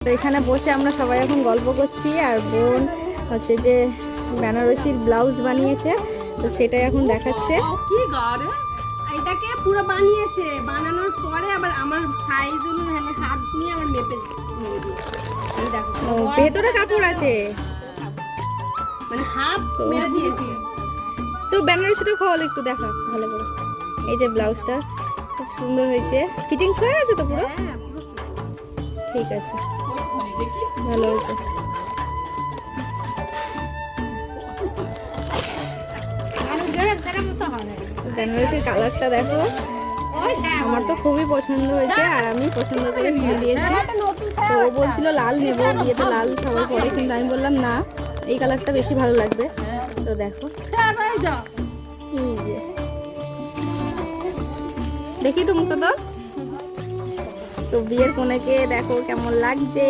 তো এখানে বসে আমরা সবাই এখন গল্প করছি, আর বোন হচ্ছে যে বেনারসির ব্লাউজ বানিয়েছে, তো সেটাই এখন দেখাচ্ছে। কি গারে এটাকে পুরো বানিয়েছে, বানানোর পরে আবার আমার সাইজ অনুযায়ী হাত নিয়ে আবার মেপে নিয়ে দিয়েছে। এই দেখো ও, ভেতরে কাপড় আছে, মানে হাফ মেরে দিয়েছি। তো বেনারসিটা খোল একটু দেখা ভালো করে। এই যে ব্লাউজটা খুব সুন্দর হয়েছে, ফিটিংস হয়ে গেছে তো পুরো? হ্যাঁ পুরো ঠিক আছে, ভালো হয়েছে। বেনারসির কালারটা দেখো, আমার তো খুবই পছন্দ হয়েছে, আর আমি পছন্দ করে কিনে দিয়েছি। তো ও বলছিল লাল নেবো, বিয়েতে লাল সবাই পরে, কিন্তু আমি বললাম না, এই কালারটা বেশি ভালো লাগবে। তো দেখো, এই যে দেখি তো মুখটা তো। তো বিয়ের কনেকে দেখো কেমন লাগছে।